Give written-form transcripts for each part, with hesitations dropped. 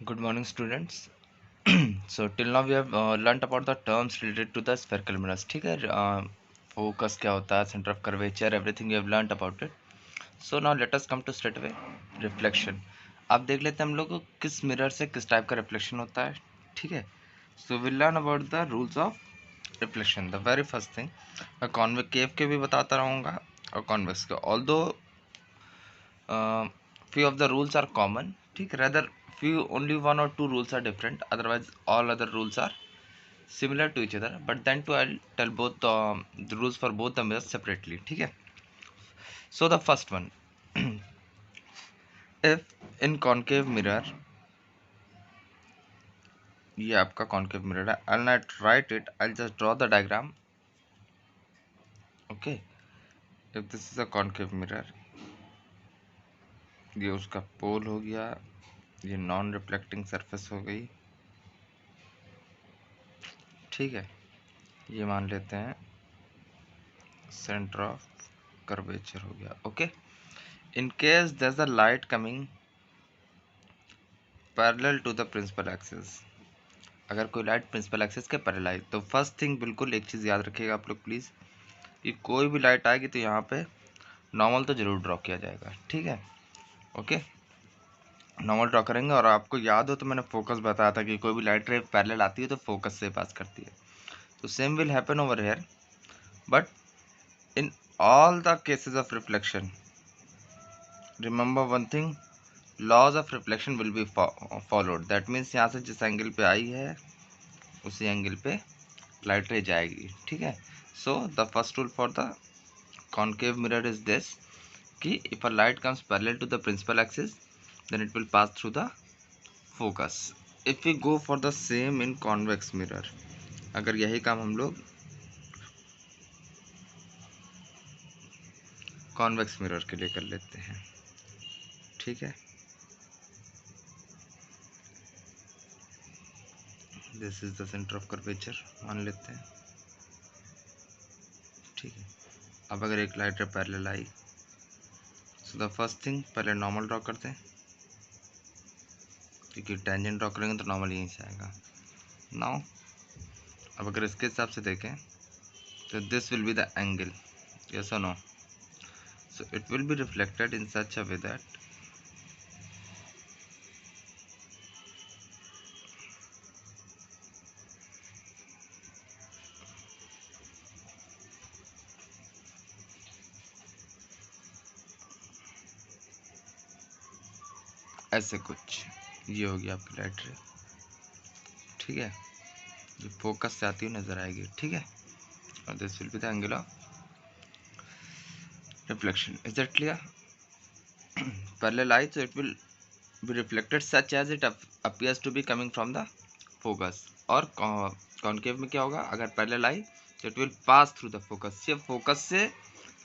Good morning, students. So till now we have learnt about the terms related to the spherical mirrors. ठीक है, focus क्या होता है, center of curvature, everything you have learnt about it. So now let us come to straight away reflection. अब देख लेते हैं हम लोग को किस मिरर से किस टाइप का रिफ्लेक्शन होता है. ठीक है, so we'll learn about the rules of reflection. The very first thing, मैं कॉन्वेक्स केव के भी बताता रहूँगा और कॉन्वेक्स के. Although few of the rules are common, ठीक, rather few only one or two rules are different, otherwise all other rules are similar to each other, but then too I'll tell both the rules for both the mirrors separately. ठीक है, so the first one, if in concave mirror, ये आपका concave mirror है, I'll not write it, I'll just draw the diagram. Okay, if this is a concave mirror, ये उसका पोल हो गया, ये नॉन रिफ्लेक्टिंग सरफेस हो गई. ठीक है, ये मान लेते हैं सेंटर ऑफ कर्वेचर हो गया. Okay, in case there is a light coming parallel to the principal axis, अगर कोई लाइट प्रिंसिपल एक्सिस के पैरेलल आई तो फर्स्ट थिंग बिल्कुल एक चीज़ याद रखिएगा आप लोग प्लीज़, कि कोई भी लाइट आएगी तो यहाँ पे नॉर्मल तो जरूर ड्रॉ किया जाएगा. ठीक है, ओके, नॉर्मल ड्रॉ करेंगे. और आपको याद हो तो मैंने फोकस बताया था कि कोई भी लाइट रे पैरेलल आती है तो फोकस से पास करती है. तो same will happen over here, but in all the cases of reflection remember one thing, laws of reflection will be followed. That means यहाँ से जिस एंगल पे आई है उसी एंगल पे लाइट रे जाएगी. ठीक है, so the first rule for the concave mirror is this, कि if a light comes parallel to the principal axis then it will pass through the focus. If we go for the same in convex mirror, अगर यही काम हम लोग convex mirror के लिए कर लेते हैं. ठीक है, this is the centre of curvature मान लेते हैं. ठीक है, अब अगर एक light ray parallel I, so the first thing पहले नॉर्मल ड्रॉ करते हैं, क्योंकि टेंजेंट ड्रॉ करेंगे तो नॉर्मल यहीं से आएगा. नाउ अब अगर इसके हिसाब से देखें तो this will be the angle, yes और no. So it will be reflected in such a way that ऐसे कुछ, ये होगी आपकी लाइट रे. ठीक है, ये फोकस से आती हुई नजर आएगी. ठीक है, और this will be the angle of reflection. Is that clear? Parallel light, so it will be reflected such as it appears to be coming from the focus. और कॉन्केव में क्या होगा, अगर पैरेलल आई तो it will pass through the focus, ये focus से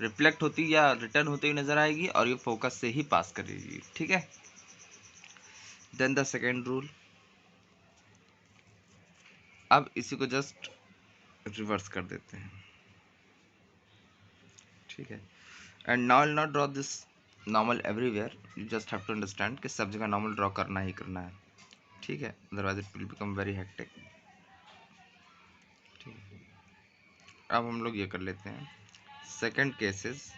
reflect होती या रिटर्न होती हुई नजर आएगी और ये फोकस से ही पास करेगी. ठीक है, देन द सेकेंड रूल, अब इसी को जस्ट रिवर्स कर देते हैं. ठीक है, and now will not draw this normal everywhere, you just have to understand कि सब जगह नॉर्मल ड्रॉ करना ही करना है. ठीक है, otherwise it will become very hectic. ठीक है, अब हम लोग ये कर लेते हैं second cases,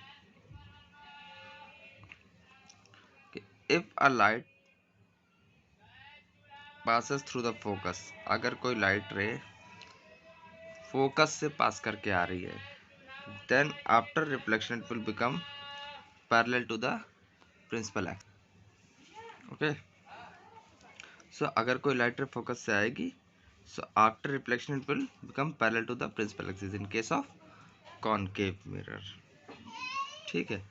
if a light passes through the focus, अगर कोई लाइट रे फोकस से पास करके आ रही है, then after reflection it will become parallel to the principal axis. Okay, so अगर कोई लाइट रे फोकस से आएगी, so after reflection it will become parallel to the principal axis in case of concave mirror. ठीक है,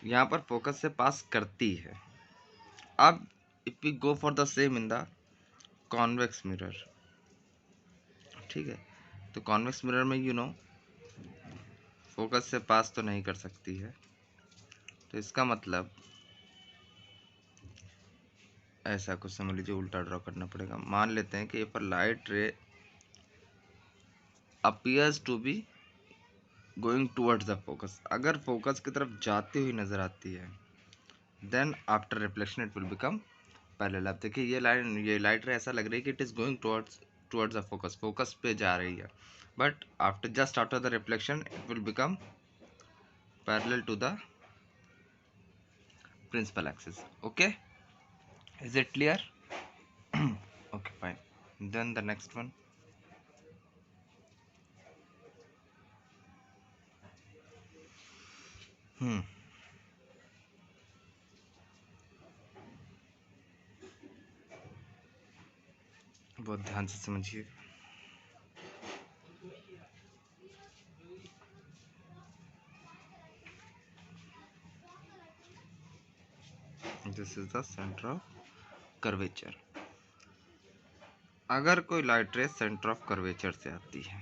यहाँ पर focus से पास करती है. अब if we go for the same in the convex mirror, ठीक है, तो कॉन्वेक्स मिरर में यू नो फोकस से पास तो नहीं कर सकती है, तो इसका मतलब ऐसा कुछ समझ लीजिए, उल्टा ड्रॉ करना पड़ेगा. मान लेते हैं कि if light ray appears to be going towards the focus, अगर फोकस की तरफ जाती हुई नजर आती है, then after reflection it will become parallel. अब देखिए ये लाइट रे ऐसा लग रही है कि it is going towards the focus, focus पे जा रही है, but after the reflection it will become parallel to the principal axis. Okay, is it clear? Okay, fine. Then the next one. Hmm. बहुत ध्यान से समझिए। This is the centre of curvature. अगर कोई लाइट रे सेंटर ऑफ कर्वेचर से आती है,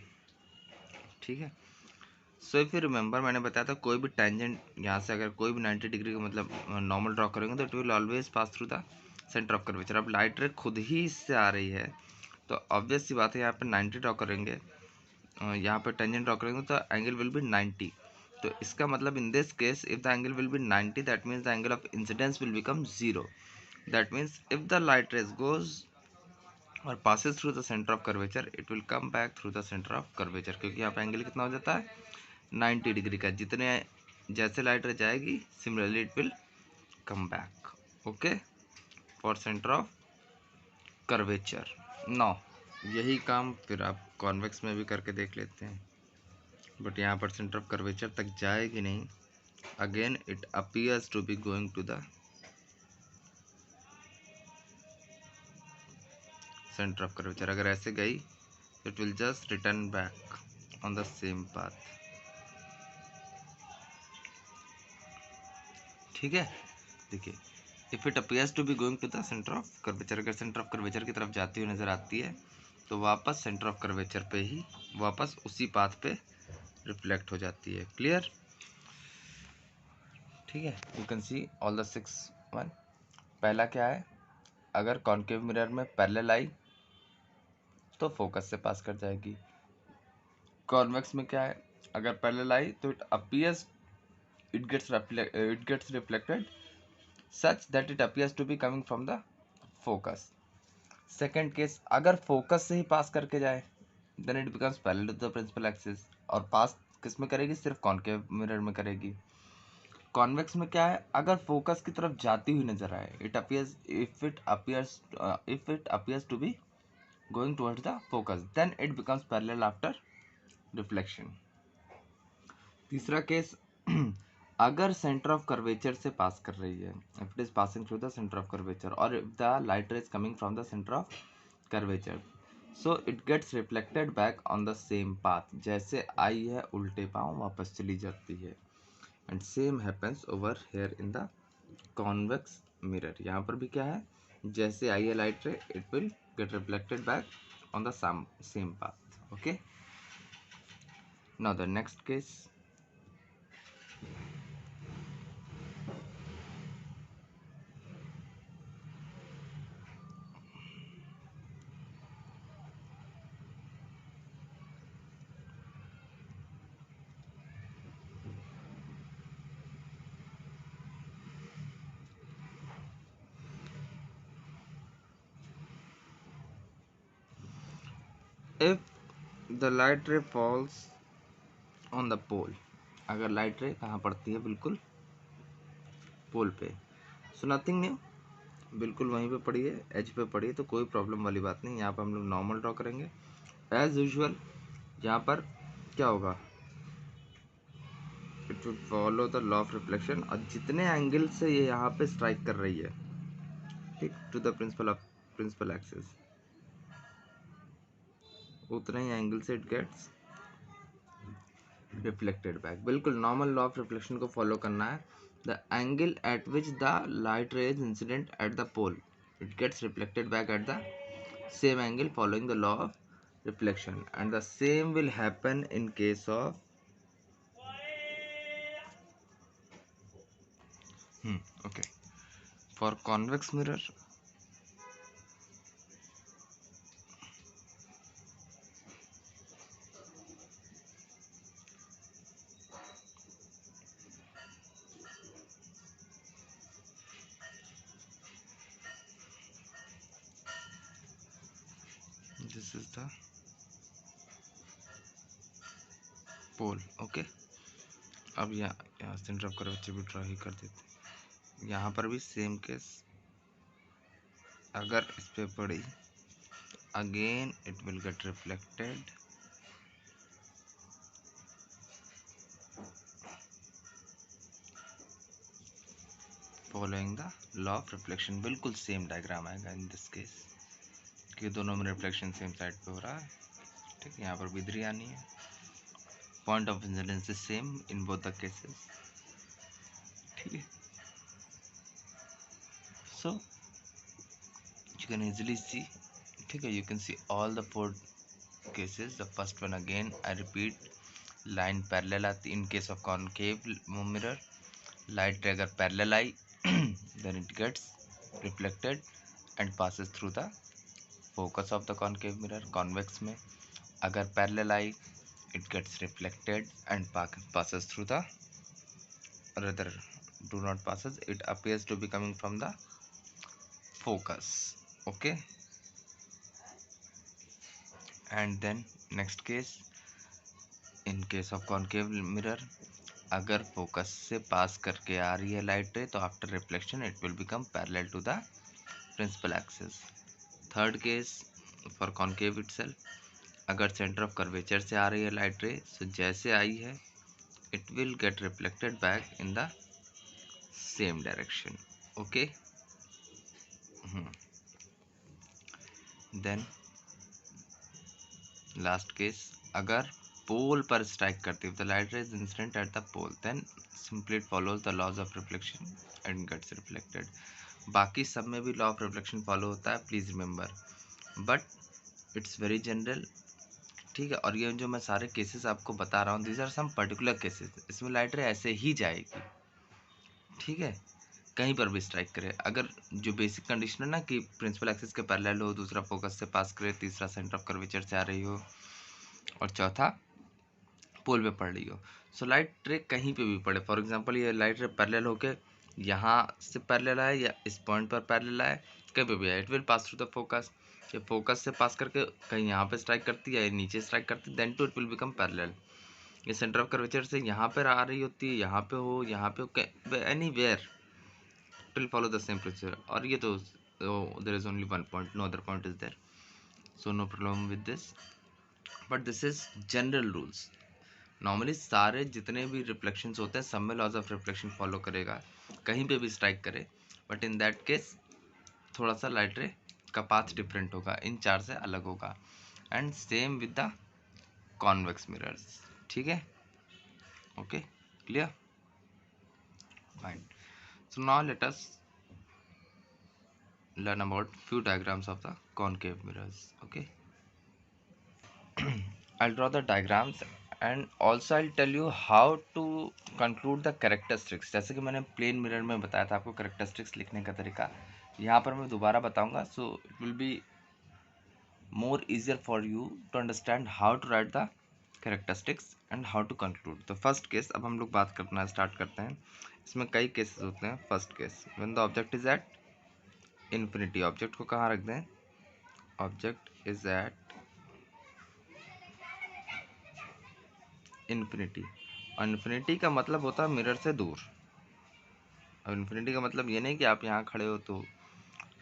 ठीक है, सो इफ यू रिमेंबर मैंने बताया था कोई भी टेंजेंट यहाँ से अगर कोई भी 90 डिग्री का मतलब नॉर्मल ड्रॉ करेंगे तो it will always pass through the centre of curvature. अब लाइट रे खुद ही इससे आ रही है तो ऑब्वियस सी बात है यहाँ पे 90 ड्रॉ करेंगे, यहाँ पे टेंजेंट ड्रॉ करेंगे तो एंगल विल बी 90। तो इसका मतलब इन this case if the angle will be 90 that means the angle of incidence will become 0। That means if the light raise goes और passes through the center of curvature it will come back through the center of curvature, क्योंकि यहाँ पे angle कितना हो जाता है 90 degree का। जितने जैसे लाइट रे जाएगी similarly it will come back. Okay, for centre of curvature. No, यही काम फिर आप कॉन्वेक्स में भी करके देख लेते हैं, बट यहाँ पर सेंटर ऑफ कर्वेचर तक जाएगी नहीं। Again it appears to be going to the centre of curvature. अगर ऐसे गई it will just return back on the same path. ठीक है, देखिए if it appears to be going to the centre of curvature, अगर centre of curvature की तरफ जाती हुई नजर आती है तो वापस सेंटर ऑफ कर्वेचर पे ही वापस उसी पाथ पे रिफ्लेक्ट हो जाती है। क्लियर? ठीक है, you can see all the 6 one. पहला क्या है, अगर कॉन्केव मिरर में पैरेलल आई तो फोकस से पास कर जाएगी। कॉन्वेक्स में क्या है, अगर पैरेलल आई तो it gets reflected such that it appears to be coming from the focus। Second case, अगर फोकस से ही पास करके जाए then it becomes parallel to the principal axis, और पास किस में करेगी, सिर्फ कॉन्केव मिरर में करेगी। कॉन्वेक्स में क्या है, अगर फोकस की तरफ जाती हुई नजर आए if it appears to be going towards the focus then it becomes parallel after reflection. तीसरा केस, अगर सेंटर ऑफ कर्वेचर से पास कर रही है, if it is passing through the centre of curvature, और if the light ray is coming from the centre of curvature, so it gets reflected back on the same path. जैसे आई है उल्टे पांव वापस चली जाती है। And same happens over here in the convex mirror. यहाँ पर भी क्या है, जैसे आई है light ray it will get reflected back on the same path. Okay, now the next case. If the light ray falls on the pole, अगर light रे कहाँ पड़ती है, बिल्कुल पोल पे, सो नथिंग न्यू, बिल्कुल वहीं पे पड़ी है, एज पे पड़ी है, तो कोई प्रॉब्लम वाली बात नहीं। यहाँ पर हम लोग नॉर्मल ड्रॉ करेंगे एज यूजुअल। यहाँ पर क्या होगा, it will follow the law of reflection, और जितने एंगल से ये यहाँ पे स्ट्राइक कर रही है, ठीक, टू द प्रिंसिपल एक्सिस, उतने ही एंगल से इट गेट्स रिफ्लेक्टेड बैक। बिल्कुल नॉर्मल लॉ ऑफ रिफ्लेक्शन को फॉलो करना है। The angle at which the light ray is incident at the pole it gets reflected back at the same angle following the law of reflection, and the same will happen in case of okay, for convex mirror this is the pole. Okay, अब यहाँ centre of curvature भी draw ही कर देते। यहाँ पर भी same case, अगर इस पे पड़ी again it will get reflected following the law of reflection. बिल्कुल सेम डायग्राम आएगा इन दिस केस, कि दोनों में रिफ्लेक्शन सेम साइड पे हो रहा है। ठीक है, यहाँ पर भी इधर आनी है। Point of incidence is same in both the cases. ठीक है, सो यू कैन इजिली सी, ठीक है, you can see all the 4 cases. The first one, again I repeat, line parallel आती in case of concave mirror, light ray अगर parallel I then it gets reflected and passes through the focus of the concave mirror. convex में अगर parallel I it gets reflected and passes through the, rather do not passes, it appears to be coming from the focus. Okay, and then next case, in case of concave mirror, अगर focus से pass करके आ रही है light ray तो after reflection it will become parallel to the principal axis. Third case for concave itself, अगर centre of curvature से आ रही है लाइट रे, सो जैसे आई है it will get reflected back in the same direction. Okay, then last case, अगर पोल पर स्ट्राइक करती है, the light ray is incident at the pole, then simply it follows the laws of reflection and gets reflected. बाकी सब में भी law of reflection follow होता है, please remember, but it's very general. ठीक है, और ये जो मैं सारे केसेस आपको बता रहा हूँ, these are some particular cases, इसमें लाइट रे ऐसे ही जाएगी। ठीक है, कहीं पर भी स्ट्राइक करे, अगर जो बेसिक कंडीशन है ना कि प्रिंसिपल एक्सिस के पैरेलल हो, दूसरा फोकस से पास करे, तीसरा सेंटर ऑफ कर्वेचर से आ रही हो, और चौथा पोल पे पड़ रही हो, सो लाइट रे कहीं पे भी पड़े। फॉर एग्जांपल ये लाइट रे पैरेलल होके यहाँ से पैरेलल आए या इस पॉइंट पर पैरेलल आए, कहीं पे भी आए, it will pass through the focus. ये फोकस से पास करके कहीं यहाँ पे स्ट्राइक करती है या नीचे स्ट्राइक करती है, then too it will become parallel. ये सेंटर ऑफ कर्वेचर से यहाँ पर आ रही होती है, यहाँ पे हो, यहाँ पे, anywhere it will follow the same procedure. और ये तो there is only one point, no other point is there, so no problem with this, but this is general rules. Normally सारे जितने भी रिफ्लेक्शंस होते हैं सब में लॉज ऑफ रिफ्लेक्शन फॉलो करेगा, कहीं पे भी स्ट्राइक करे, बट इन दैट केस थोड़ा सा लाइट रे का पाथ डिफरेंट होगा, इन चार से अलग होगा। And same with the convex mirrors. ठीक है, okay, clear, fine. So now let us learn about few diagrams of the concave mirrors. Okay, I'll draw the diagrams and also I'll tell you how to conclude the characteristics। जैसे कि मैंने plane mirror में बताया था आपको characteristics लिखने का तरीका, यहाँ पर मैं दोबारा बताऊंगा, so it will be more easier for you to understand how to write the characteristics and how to conclude। तो फर्स्ट केस अब हम लोग बात करना स्टार्ट करते हैं। इसमें कई केसेस होते हैं। First case, when the object is at infinity, object को कहाँ रख दें, ऑब्जेक्ट इज एट इन्फिनिटी, और इन्फिनिटी का मतलब होता है मिरर से दूर। अब इन्फिनिटी का मतलब ये नहीं कि आप यहाँ खड़े हो तो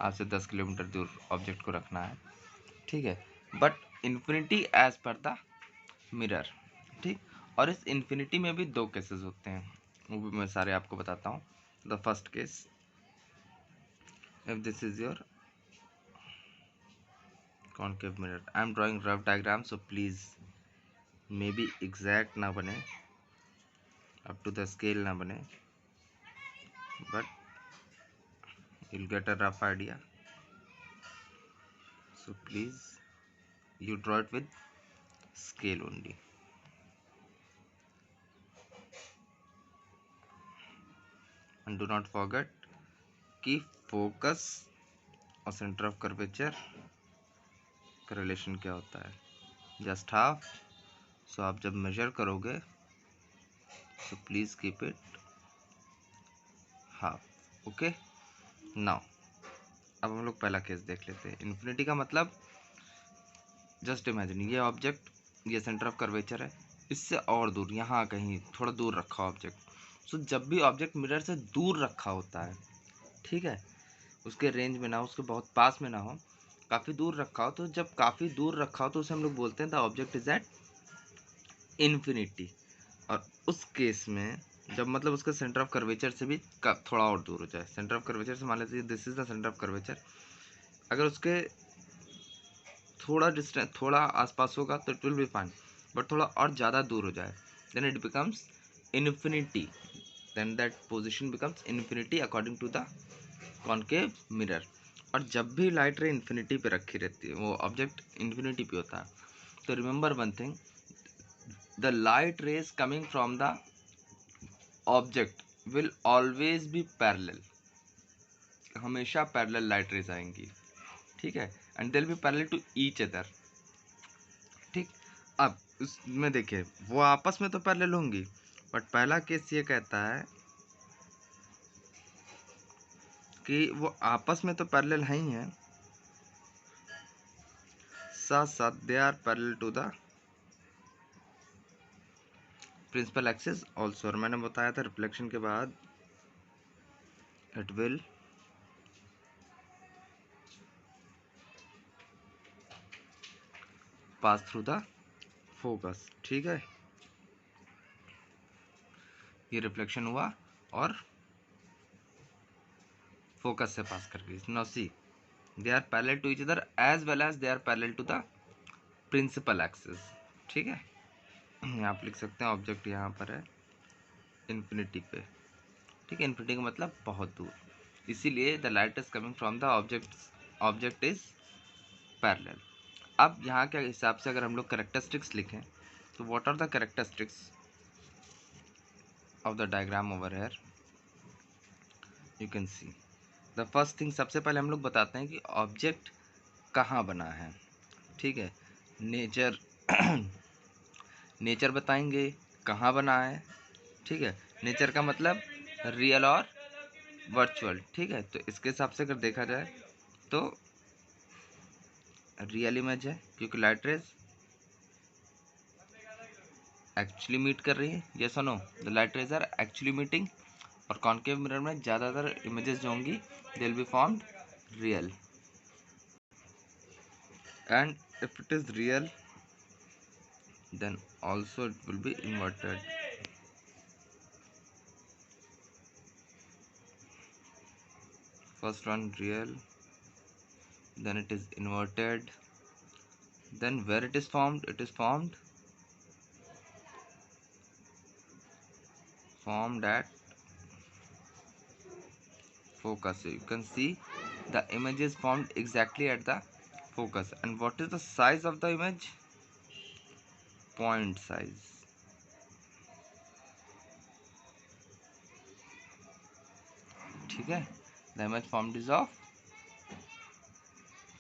आपसे 10 किलोमीटर दूर ऑब्जेक्ट को रखना है, ठीक है, but infinity as per the mirror. ठीक, और इस इन्फिनिटी में भी दो केसेस होते हैं, वो भी मैं सारे आपको बताता हूँ। The first case, if this is your concave mirror, I am drawing rough diagram, so please may be exact ना बने, अप टू द स्केल ना बने, but you'll get a rough idea, so please you draw it with scale only। and do not forget कि focus और centre of curvature का relation क्या होता है, जस्ट हाफ। सो आप जब मेजर करोगे तो please keep it half. Okay, now अब हम लोग पहला केस देख लेते हैं। इन्फिनिटी का मतलब जस्ट इमेजिन ये ऑब्जेक्ट, ये सेंटर ऑफ कर्वेचर है, इससे और दूर यहाँ कहीं थोड़ा दूर रखा ऑब्जेक्ट। सो जब भी ऑब्जेक्ट मिरर से दूर रखा होता है, ठीक है, उसके रेंज में ना हो, उसके बहुत पास में ना हो, काफ़ी दूर रखा हो, तो जब काफ़ी दूर रखा हो तो उसे हम लोग बोलते हैं the object is at infinity. और उस केस में जब मतलब उसका सेंटर ऑफ कर्वेचर से भी थोड़ा और दूर हो जाए, सेंटर ऑफ कर्वेचर से मान लेते this is the centre of curvature, अगर उसके थोड़ा डिस्टेंस, थोड़ा आसपास होगा तो it will be fine, but थोड़ा और ज़्यादा दूर हो जाए then it becomes infinity, then that position becomes infinity according to the concave mirror. और जब भी लाइट रे इन्फिनिटी पे रखी रहती है, वो ऑब्जेक्ट इन्फिनिटी पे होता है, तो remember one thing, the light rays coming from the object will always be parallel, हमेशा पैरेलल लाइट रेज आएंगी, ठीक है, and they will be parallel to each other, ठीक। अब उसमें देखिए वो आपस में तो पैरेलल होंगी, बट पहला केस ये कहता है कि वो आपस में तो पैरेलल है ही हैं, साथ साथ they are parallel to the principal axis also. और मैंने बताया था रिफ्लेक्शन के बाद it will pass through the focus, ठीक है, ये रिफ्लेक्शन हुआ और फोकस से पास कर गई। Now see they are parallel to each other as well as they are parallel to the principal axis, ठीक है। यहाँ आप लिख सकते हैं ऑब्जेक्ट यहाँ पर है इन्फिनिटी पे, ठीक है, इन्फिनिटी का मतलब बहुत दूर, इसीलिए the light is coming from the object is parallel. अब यहाँ के हिसाब से अगर हम लोग कैरेक्टरिस्टिक्स लिखें तो what are the characteristics of the diagram over here, you can see the first thing, सबसे पहले हम लोग बताते हैं कि ऑब्जेक्ट कहाँ बना है, ठीक है, नेचर नेचर बताएंगे कहाँ बना है, ठीक है, नेचर का मतलब रियल और वर्चुअल, ठीक है। तो इसके हिसाब से अगर देखा जाए तो रियल इमेज है क्योंकि लाइट रेज एक्चुअली मीट कर रही है, यस और no, the light rays are actually meeting. और कॉन्केव मिरर में ज़्यादातर इमेजेस जो होंगी they will be formed real, and if it is real then also it will be inverted, first one real, then it is inverted, then where it is formed, it is formed at focus. So you can see the image is formed exactly at the focus. And what is the size of the image? Point size, ठीक है, the image formed is of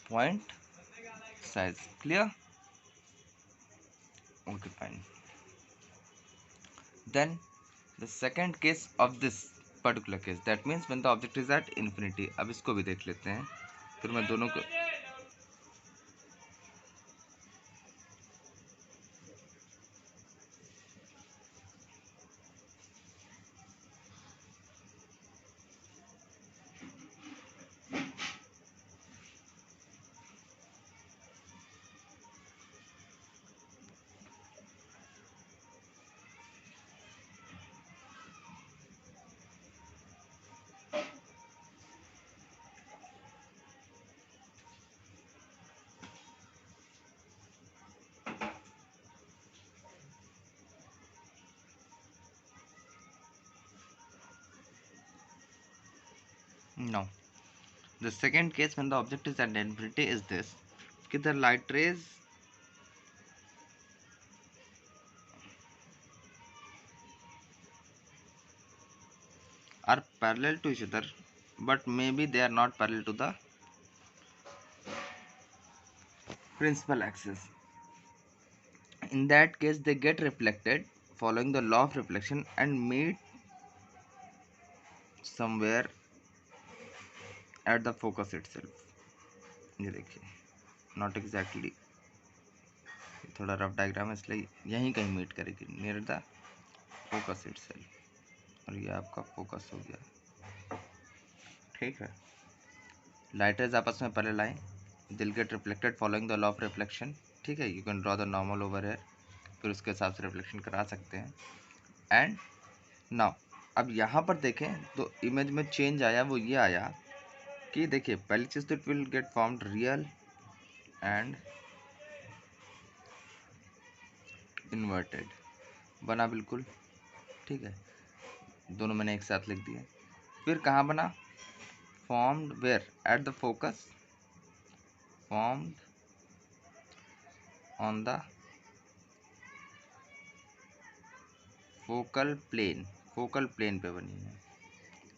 point size, clear, okay fine. Then the second case of this particular case, that means when the object is at infinity. अब इसको भी देख लेते हैं, फिर मैं दोनों को now the second case when the object is at infinity is this, कि the light rays are parallel to each other but maybe they are not parallel to the principal axis. In that case they get reflected following the law of reflection and meet somewhere at the focus itself. ये देखिए, not exactly थोड़ा rough diagram है इसलिए यहीं कहीं meet करेगी near the focus itself, और ये आपका फोकस हो गया। ठीक है, लाइट रेज आपस में पैरेलल आए, दिल gate reflected following the law of reflection. ठीक है, you can draw the normal over here, फिर उसके हिसाब से रिफ्लेक्शन करा सकते हैं। एंड नाउ अब यहाँ पर देखें तो इमेज में चेंज आया, वो ये आया कि देखिए पहली चीज़ तो it will gate formed real and inverted, बना बिल्कुल। ठीक है, दोनों मैंने एक साथ लिख दिए। फिर कहाँ बना, formed where at the focus, formed on the focal plane, focal plane पे बनी है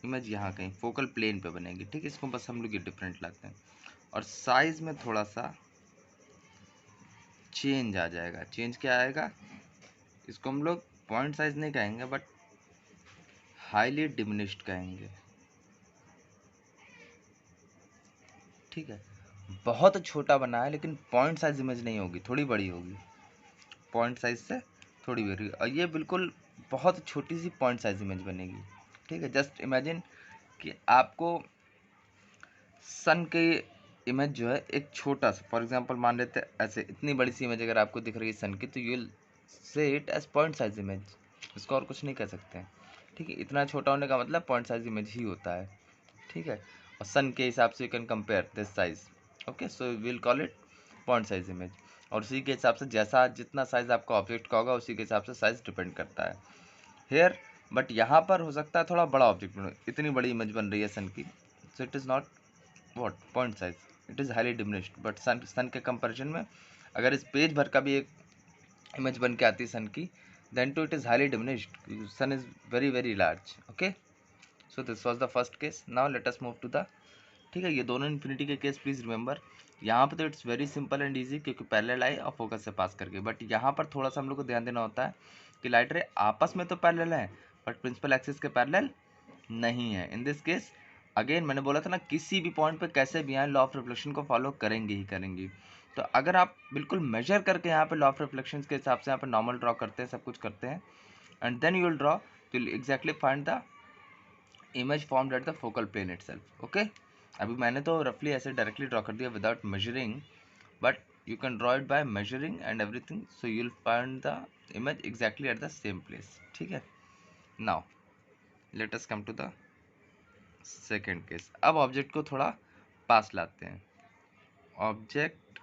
इमेज, यहाँ कहीं फोकल प्लेन पे बनेगी। ठीक है, इसको बस हम लोग ये डिफरेंट लाते हैं, और साइज में थोड़ा सा चेंज आ जाएगा। चेंज क्या आएगा, इसको हम लोग पॉइंट साइज नहीं कहेंगे बट हाईली डिमिनिश्ड कहेंगे। ठीक है, बहुत छोटा बना है लेकिन पॉइंट साइज इमेज नहीं होगी, थोड़ी बड़ी होगी, पॉइंट साइज से थोड़ी बड़ी, और ये बिल्कुल बहुत छोटी सी पॉइंट साइज इमेज बनेगी। ठीक है, जस्ट इमेजिन कि आपको सन के इमेज जो है एक छोटा सा, फॉर एग्जांपल मान लेते हैं ऐसे, इतनी बड़ी सी इमेज अगर आपको दिख रही है सन की, तो you will say it as point size image, इसको और कुछ नहीं कह सकते हैं। ठीक है, इतना छोटा होने का मतलब पॉइंट साइज इमेज ही होता है। ठीक है, और सन के हिसाब से you can compare this size. Okay, so we will call it point size image, और उसी के हिसाब से जैसा जितना साइज आपका ऑब्जेक्ट का होगा उसी के हिसाब से साइज डिपेंड करता है हेयर। बट यहाँ पर हो सकता है थोड़ा बड़ा ऑब्जेक्ट बनो, इतनी बड़ी इमेज बन रही है सन की, so it is not what point size, it is highly diminished. But sun के कंपेरिजन में अगर इस पेज भर का भी एक इमेज बन के आती है सन की, then too it is highly diminished, sun is very very large. Okay, so this was the first case. Now let us move to the, ठीक है, ये दोनों इन्फिनिटी के केस प्लीज़ रिमेंबर। यहाँ पे तो it's very simple and easy क्योंकि parallel आई और फोकस से पास करके, बट यहाँ पर थोड़ा सा हम लोग को ध्यान देना होता है कि लाइट रे आपस में तो पैरेलल है बट प्रिंसिपल एक्सिस के पैरेलल नहीं है। इन दिस केस अगेन मैंने बोला था ना, किसी भी पॉइंट पे कैसे भी आए लॉ ऑफ रिफ्लेक्शन को फॉलो करेंगे ही करेंगी। तो अगर आप बिल्कुल मेजर करके यहाँ पे लॉ ऑफ रिफ्लेक्शन के हिसाब से यहाँ पे नॉर्मल ड्रॉ करते हैं, सब कुछ करते हैं, and then you will draw, तो exactly find the image formed at the focal plane itself. Okay, अभी मैंने तो रफली ऐसे डायरेक्टली ड्रॉ कर दिया without measuring, but you can draw it by measuring and everything, so you'll find the image exactly at the same place. ठीक है, now let us come to the second case। अब object को थोड़ा पास लाते हैं, object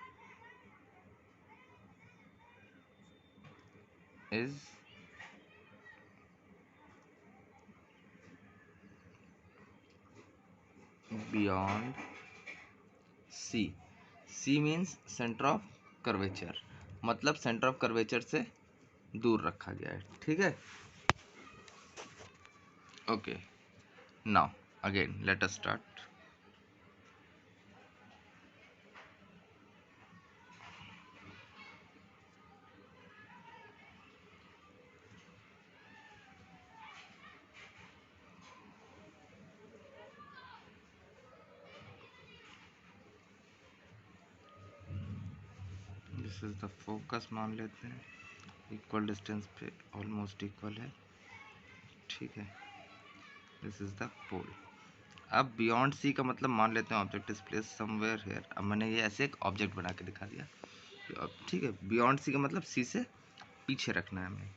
is beyond C, C means centre of curvature, मतलब centre of curvature से दूर रखा गया है। ठीक है, okay, now again let us start. This is the focus मान लेते हैं, इक्वल डिस्टेंस पे ऑलमोस्ट इक्वल है। ठीक है, दिस इज द पोल। अब बियॉन्ड सी का मतलब मान लेते हैं object is place somewhere here. अब मैंने ये ऐसे एक ऑब्जेक्ट बना के दिखा दिया। ठीक है, बियॉन्ड सी का मतलब सी से पीछे रखना है हमें।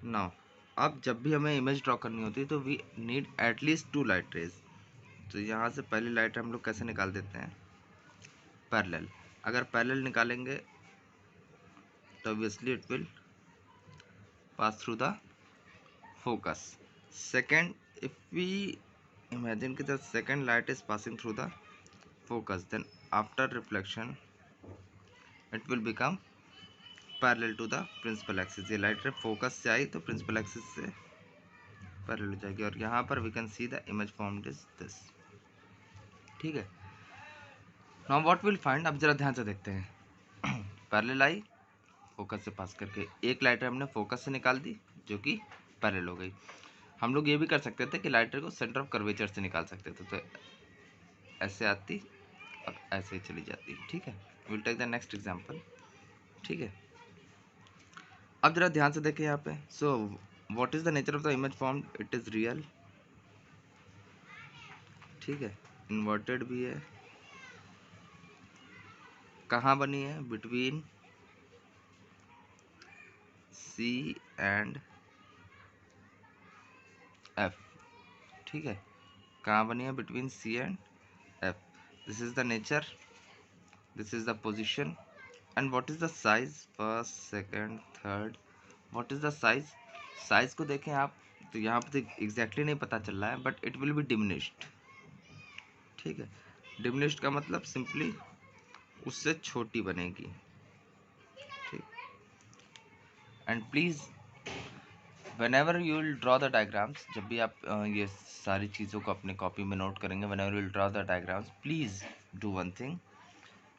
नाउ अब जब भी हमें इमेज ड्रॉ करनी होती है तो we need at least 2 light rays. तो यहाँ से पहली लाइट हम लोग कैसे निकाल देते हैं, पैरेलल। अगर पैरेलल निकालेंगे तो obviously it will pass through the focus. Second, if we imagine that the second light is passing through the focus, then after reflection it will become parallel to the principal axis। ये light ray focus से आई तो principal axis से parallel हो जाएगी, और यहाँ पर we can see the image formed is this. ठीक है, नाउ व्हाट विल फाइंड, अब जरा ध्यान से देखते हैं। पैरेलल आई, फोकस से पास करके एक लाइटर हमने फोकस से निकाल दी जो कि पैरेलल हो गई। हम लोग ये भी कर सकते थे कि लाइटर को सेंटर ऑफ कर्वेचर से निकाल सकते थे, तो ऐसे आती और ऐसे ही चली जाती। ठीक है, will take the next example. ठीक है, अब जरा ध्यान से देखें यहाँ पे। So what is the nature of the image form? It is real, ठीक है। इन्वर्टेड भी है। कहाँ बनी है? बिटवीन सी एंड एफ, ठीक है। कहाँ बनी है? Between C and F. This is the nature, this is the position, and what is the size? First, second, third, what is the size? Size को देखें आप तो यहाँ पे एग्जैक्टली नहीं पता चल रहा है, but it will B diminished, ठीक है। डिमिनिश्ड का मतलब सिंपली उससे छोटी बनेगी, ठीक। And please whenever you will draw the diagrams, जब भी आप ये सारी चीज़ों को अपने कॉपी में नोट करेंगे, whenever you will draw the diagrams, please do one thing,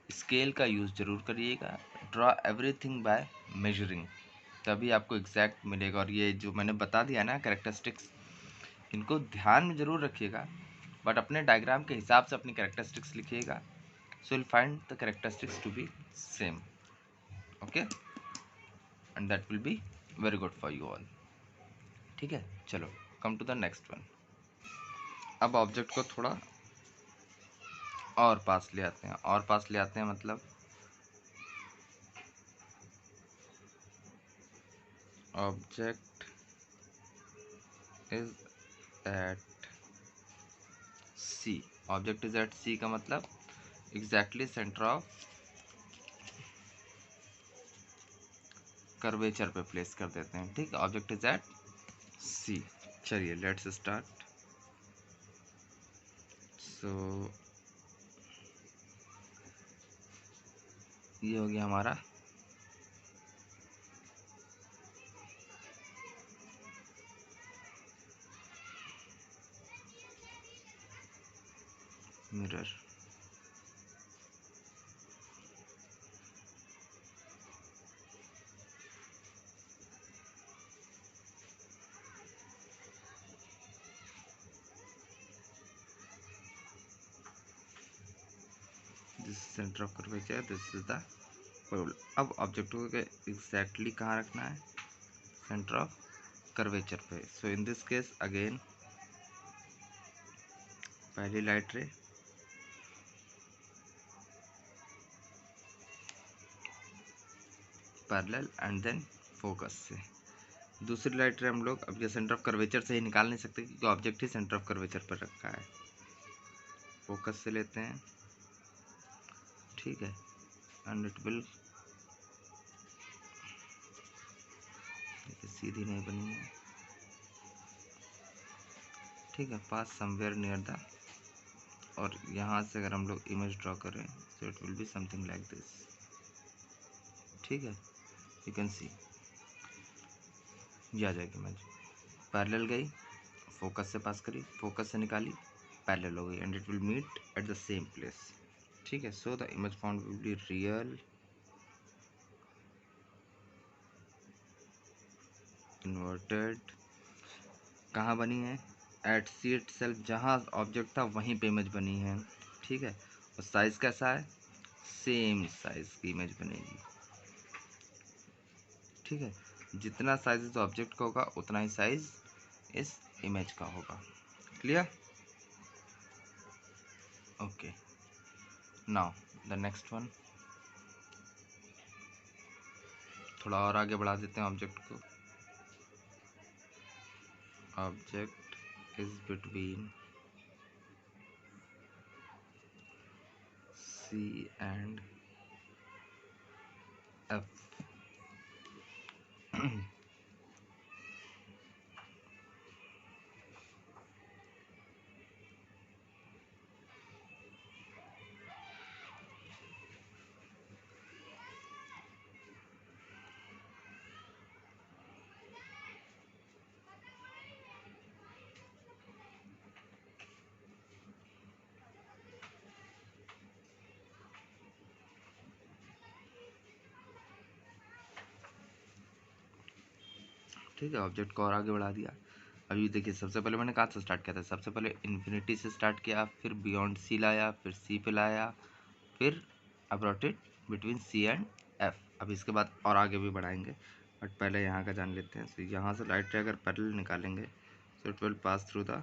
scale का यूज़ ज़रूर करिएगा। ड्रॉ एवरीथिंग बाय मेजरिंग, तभी आपको एग्जैक्ट मिलेगा। और ये जो मैंने बता दिया ना कैरेक्टरिस्टिक्स, इनको ध्यान में ज़रूर रखिएगा, बट अपने डायग्राम के हिसाब से अपनी कैरेक्टरिस्टिक्स लिखिएगा, so will find the characteristics to be same, okay, and that will be very good for you all, ठीक है। चलो come to the next one. अब ऑब्जेक्ट को थोड़ा और पास ले आते हैं, और पास ले आते हैं मतलब object is at C. Object is at C का मतलब एग्जैक्टली सेंटर ऑफ कर्वेचर पे प्लेस कर देते हैं, ठीक। Object is at C. चलिए लेट्स स्टार्ट। सो ये हो गया हमारा mirror. This centre of curvature, this is the pole. अब ऑब्जेक्ट को एग्जैक्टली कहाँ रखना है? सेंटर ऑफ कर्वेचर पे। So in this case again पहली light ray parallel and then focus से। दूसरी लाइट रे हम लोग अब ये सेंटर ऑफ कर्वेचर से ही निकाल नहीं सकते, क्योंकि object he centre of curvature पर रखा है। फोकस से लेते हैं, ठीक है, एंड इट विल, सीधी नहीं बनी है, ठीक है, पास समवेयर नियर द। और यहाँ से अगर हम लोग इमेज ड्रॉ करें तो it will be something like this, ठीक है। यू कैन सी ये आ जाएगी इमेज। पैरेलल गई, फोकस से पास करी, फोकस से निकाली, पैरेलल हो गई, and it will meet at the same place, ठीक है। So the image found will be real, inverted. कहाँ बनी है? एट सी इटसेल्फ, जहाँ ऑब्जेक्ट था वहीं पे इमेज बनी है, ठीक है। और साइज कैसा है? सेम साइज की इमेज बनेगी, ठीक है। जितना साइज इस ऑब्जेक्ट का होगा उतना ही साइज इस इमेज का होगा। Clear? Okay, now the next one. थोड़ा और आगे बढ़ा देते हैं ऑब्जेक्ट को। Object is between C and F. ठीक है, ऑब्जेक्ट को और आगे बढ़ा दिया। अभी देखिए सबसे पहले मैंने कहाँ से स्टार्ट किया था? सबसे पहले इन्फिनिटी से स्टार्ट किया, फिर बियॉन्ड सी लाया, फिर सी पे लाया, फिर अब brought it between C and F. अब इसके बाद और आगे भी बढ़ाएंगे, बट पहले यहाँ का जान लेते हैं। तो यहाँ से लाइट रे अगर पैरेलल निकालेंगे so it will pass through the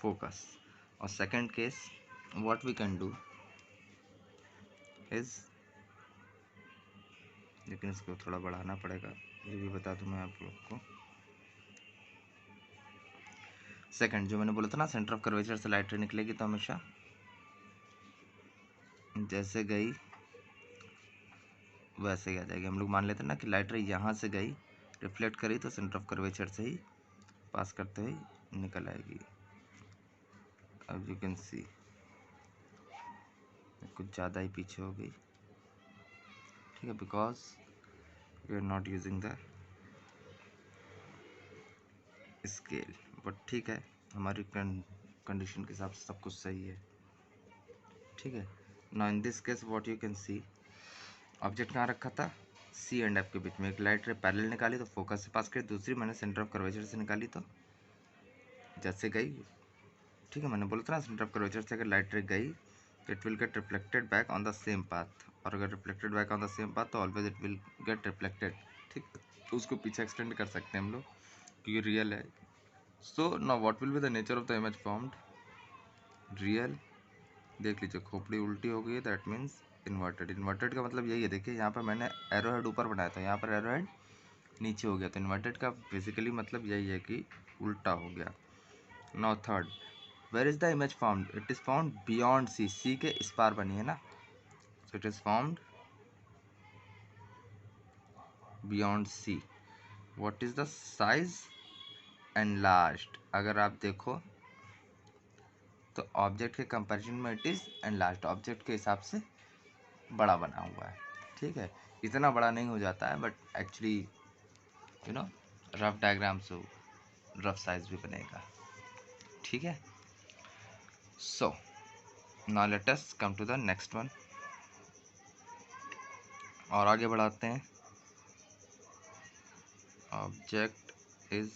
focus. और second case what we can do is, लेकिन इसको थोड़ा बढ़ाना पड़ेगा, ये भी बता दूं मैं आप लोग को। सेकंड जो मैंने बोला था ना, सेंटर ऑफ कर्वेचर से लाइट रे निकलेगी तो हमेशा जैसे गई वैसे ही आ जाएगी। हम लोग मान लेते हैं ना कि लाइट रे यहाँ से गई, रिफ्लेक्ट करी तो सेंटर ऑफ कर्वेचर से ही पास करते हुए निकल आएगी। अब यू कैन सी कुछ ज़्यादा ही पीछे हो गई, ठीक है, because we are not using the scale. But ठीक है, हमारी कंडीशन के हिसाब से सब कुछ सही है, ठीक है। Now in this case what you can C, object कहाँ रखा था, सी एंड एफ के बीच में। एक लाइट रे पैरेलल निकाली तो फोकस से पास करी, दूसरी मैंने सेंटर ऑफ कर्वेचर से निकाली तो जैसे गई, ठीक है। मैंने बोला था ना सेंटर ऑफ कर्वेचर से अगर लाइट रे गई तो it will get reflected back on the same path, और अगर reflected back on the same path तो always it will get reflected, ठीक। तो उसको पीछे एक्सटेंड कर सकते हैं हम लोग क्योंकि रियल है। So now what will be the nature of the image formed, real. देख लीजिए खोपड़ी उल्टी हो गई है, दैट मीन्स इन्वर्टेड। इन्वर्टेड का मतलब यही है, देखिए यहाँ पर मैंने एरो हेड ऊपर बनाया था, यहाँ पर एरो हेड नीचे हो गया, तो इन्वर्टेड का बेसिकली मतलब यही है कि उल्टा हो गया। Now third, where is the image formed, it is found beyond C, C के इस पार बनी है ना, so it is formed beyond C. What is the size, enlarged. अगर आप देखो तो ऑब्जेक्ट के कंपैरिजन में इट इज एनलार्ज्ड, ऑब्जेक्ट के हिसाब से बड़ा बना हुआ है, ठीक है। इतना बड़ा नहीं हो जाता है, but actually you know rough diagram से रफ साइज भी बनेगा, ठीक है। So now let us come to the next one, और आगे बढ़ाते हैं। ऑब्जेक्ट इज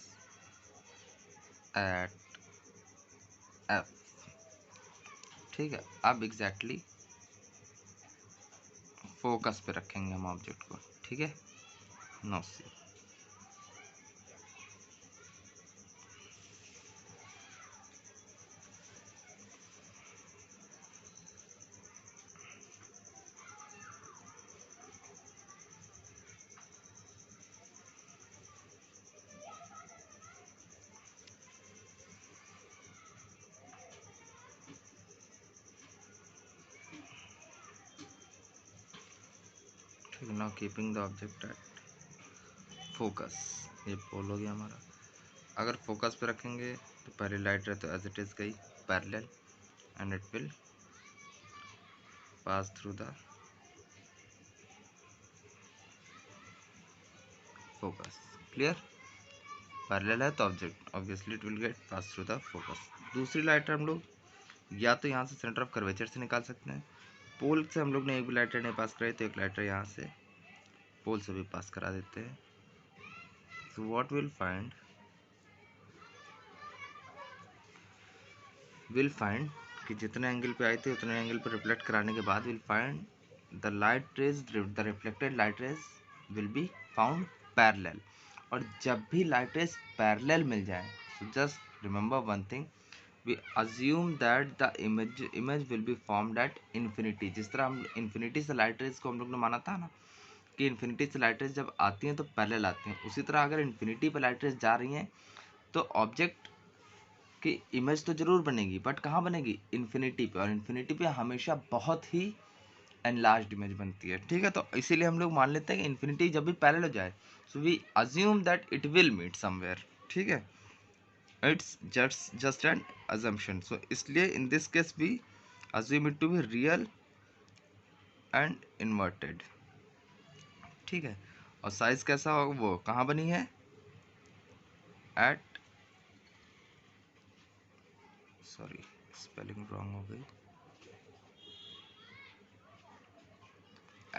एट एफ, ठीक है। अब एग्जैक्टली फोकस पे रखेंगे हम ऑब्जेक्ट को, ठीक है। नो सी, ठीक है। Now keeping the object at focus, ये पोल हो गया हमारा। अगर फोकस पे रखेंगे तो पहले लाइट रहे तो एज इट इज गई parallel and it will pass through the focus, clear. Parallel है तो object obviously it will gate pass through the focus. दूसरी लाइट हम लोग या तो यहाँ से सेंटर ऑफ कर्वेचर से निकाल सकते हैं, पोल से हम लोग ने एक भी लाइटर नहीं पास कराई तो एक लाइटर यहाँ से पोल से भी पास करा देते हैं। सो व्हाट विल फाइंड कि जितने एंगल पे आई थी उतने एंगल पे रिफ्लेक्ट कराने के बाद will find the light raise, the reflected light raise will be found parallel. और जब भी लाइट रेज पैरेलल मिल जाए, so just remember one thing, we assume that the image will be formed at infinity। जिस तरह हम infinity से light rays को हम लोग ने माना था ना कि इन्फिनिटी से लाइट रेज जब आती हैं तो पैरेलल आती हैं, उसी तरह अगर इन्फिनिटी पे लाइट रेज जा रही हैं तो ऑब्जेक्ट की इमेज तो जरूर बनेगी, बट कहाँ बनेगी, इन्फिनिटी पे, और इन्फिनिटी पे हमेशा बहुत ही एनलार्ज्ड इमेज बनती है, ठीक है। तो इसीलिए हम लोग मान लेते हैं कि इन्फिनिटी जब भी पैरेलल हो जाए, so we assume that it will meet somewhere, ठीक है। It's just an assumption, so इसलिए in this case we assume it to be real and inverted, ठीक है। और साइज कैसा होगा, वो कहाँ बनी है, एट, सॉरी स्पेलिंग रॉन्ग हो गई,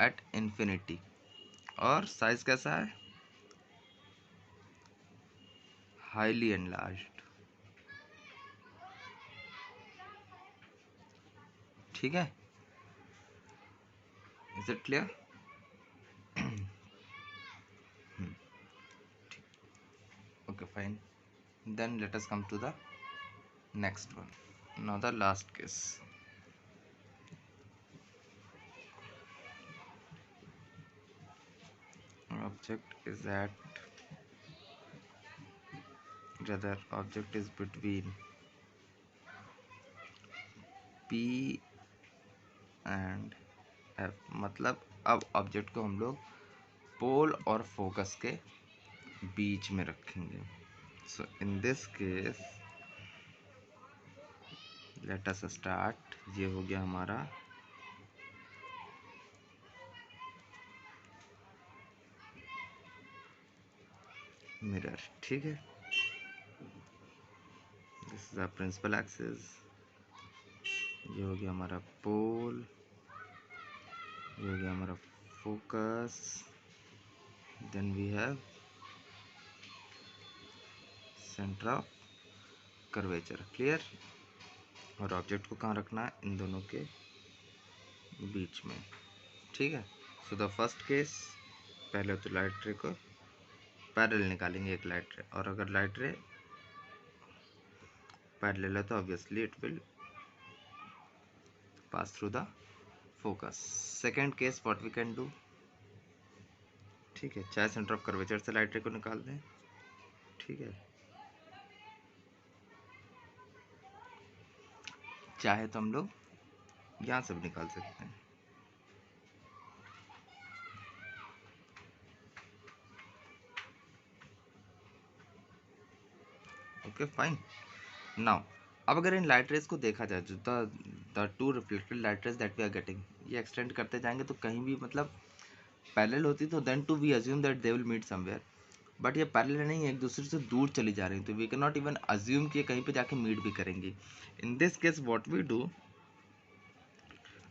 एट इन्फिनिटी। और साइज कैसा है, हाईली एनलार्ज्ड, ठीक है। Is it clear. Then let us come to the next one. Now the last case. Object is between P and F, मतलब अब ऑब्जेक्ट को हम लोग पोल और फोकस के बीच में रखेंगे. So in this case let us start. ये हो गया हमारा मिरर. ठीक है, this is the principal axis. ये हो गया हमारा पोल, ये हो गया हमारा focus. Then we have centre of curvature. Clear. और ऑब्जेक्ट को कहाँ रखना है? इन दोनों के बीच में. ठीक है. सो द फर्स्ट केस, पहले तो लाइट रे को पैरेलल निकालेंगे, एक लाइट रे. और अगर लाइट रे पैरेलल है तो obviously it will pass through the focus. Second case what we can do. ठीक है, चाहे सेंटर ऑफ कर्वेचर से लाइट रे को निकाल दें. ठीक है, चाहे तो हम लोग यहाँ से भी निकाल सकते हैं. Okay fine. नाउ अब अगर इन लाइट रेज को देखा जाए, जो the two reflected light rays that we are getting, ये एक्सटेंड करते जाएंगे तो कहीं भी मतलब पैरेलल होती तो then too we assume that they will meet somewhere. But ये पैरेलल नहीं है, एक दूसरे से दूर चली जा रही है, तो we can not even assume कि कहीं पे जाके मीट भी करेंगी. In this case what we do,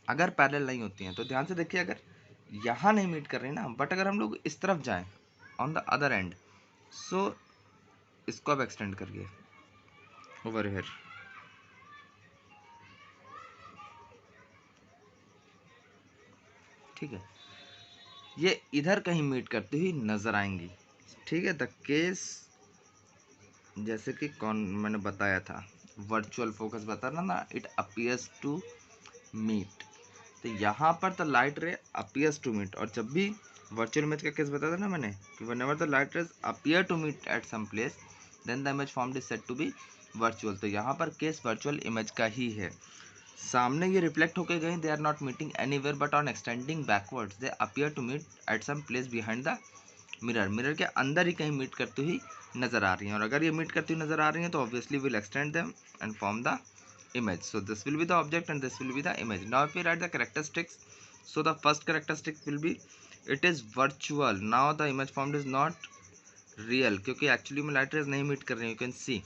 अगर पैरेलल नहीं होती हैं तो ध्यान से देखिए, अगर यहाँ नहीं मीट कर रही ना, बट अगर हम लोग इस तरफ जाएं ऑन द अदर एंड, सो इसको अब एक्सटेंड करिए ओवर हियर. ठीक है, ये इधर कहीं मीट करती हुई नजर आएंगी. ठीक है, द केस जैसे कि कौन मैंने बताया था, वर्चुअल फोकस बताना ना, इट अपीयर्स टू मीट. तो यहाँ पर the light ray appears to meet. और जब भी वर्चुअल इमेज का केस बताया था ना मैंने कि whenever the light rays appear to meet at some place then the image formed is said to be virtual. तो यहाँ पर केस वर्चुअल इमेज का ही है. सामने ये रिफ्लेक्ट होके गए, they are not meeting anywhere but on extending backwards they appear to meet at some place behind the mirror. Mirror के अंदर ही कहीं मीट करती हुई नजर आ रही हैं. और अगर ये मीट करती हुई नजर आ रही हैं तो obviously will extend them and form the image. So this will be the object and this will be the image. Now if we write the characteristics, so the first characteristic will be it is virtual. Now the image formed is not real, क्योंकि actually में light rays नहीं meet कर रही हैं, you can सी.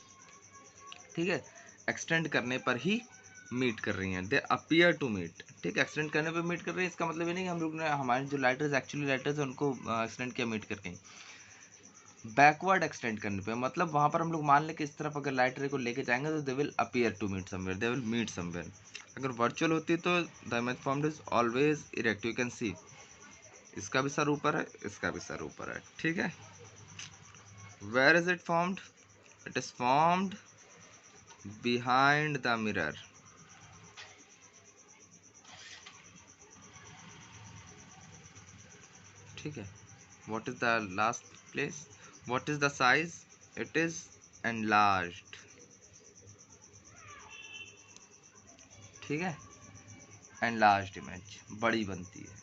ठीक है, extend करने पर ही मीट कर रही हैं, दे अपीयर टू मीट. ठीक है, एक्सटेंड करने पर मीट कर रही है, इसका मतलब ये नहीं कि हम लोग ने हमारे जो light rays actually light rays उनको एक्सटेंड किया, मीट कर गई. बैकवर्ड एक्सटेंड करने पे मतलब वहाँ पर हम लोग मान लें कि इस तरफ अगर लाइट रे को लेके जाएंगे तो they will appear to meet somewhere, they will meet somewhere. अगर वर्चुअल होती तो the image formed is always erect. You can see, इसका भी सर ऊपर है, इसका भी सर ऊपर है. ठीक है, where is it formed? It is formed behind the mirror. ठीक है, what is the last place? What is the size? It is enlarged. ठीक है, enlarged image बड़ी बनती है.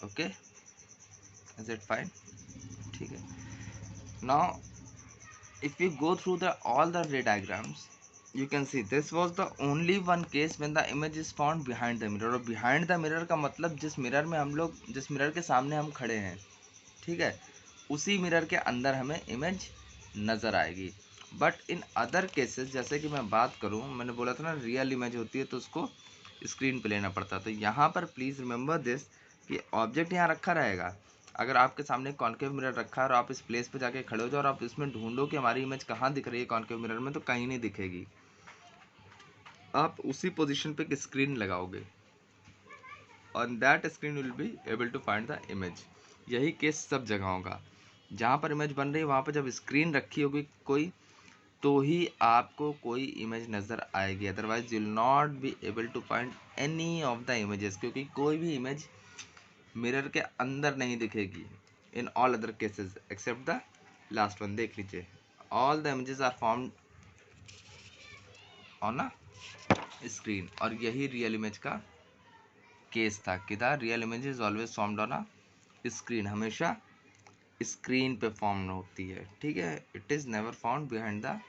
Okay, is it fine? ठीक है. Now if we go through the all the ray diagrams, you can see this was the only one case when the image is found behind the mirror. और behind the mirror का मतलब जिस mirror में हम लोग, जिस mirror के सामने हम खड़े हैं, ठीक है, उसी मिरर के अंदर हमें इमेज नज़र आएगी. बट इन अदर केसेस, जैसे कि मैं बात करूं, मैंने बोला था ना रियल इमेज होती है तो उसको स्क्रीन पे लेना पड़ता. तो यहाँ पर प्लीज़ रिमेंबर दिस कि ऑब्जेक्ट यहाँ रखा रहेगा. अगर आपके सामने कॉन्केव मिरर रखा है और आप इस प्लेस पे जाके खड़े हो जाओ और आप इसमें ढूंढो कि हमारी इमेज कहाँ दिख रही है कॉन्केव मिरर में, तो कहीं नहीं दिखेगी. आप उसी पोजीशन पे एक स्क्रीन लगाओगे, on that screen will be able to find the image. यही केस सब जगह होगा. जहाँ पर इमेज बन रही है वहाँ पर जब स्क्रीन रखी होगी कोई, तो ही आपको कोई इमेज नज़र आएगी, otherwise you will not be able to find any of the images, क्योंकि कोई भी इमेज मिरर के अंदर नहीं दिखेगी in all other cases except the last one. देख लीजिए, all the images are formed on a screen, और यही रियल इमेज का केस था कि the real image is always formed on a screen, हमेशा स्क्रीन पे फॉर्म होती है, ठीक है। It is never found behind the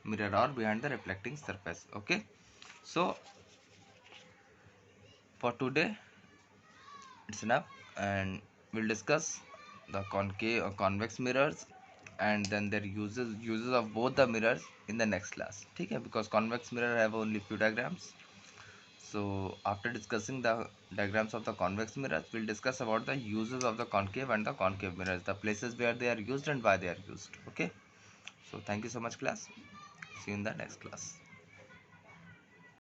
mirror और behind the reflecting surface. Okay, so for today it's enough, and we'll discuss the concave or convex mirrors and then their uses of both the mirrors in the next class, ठीक है, because convex mirror have only few diagrams. So after discussing the diagrams of the convex mirrors, we'll discuss about the uses of the concave and the concave mirrors, the places where they are used and why they are used. Okay, so thank you so much class, see you in the next class.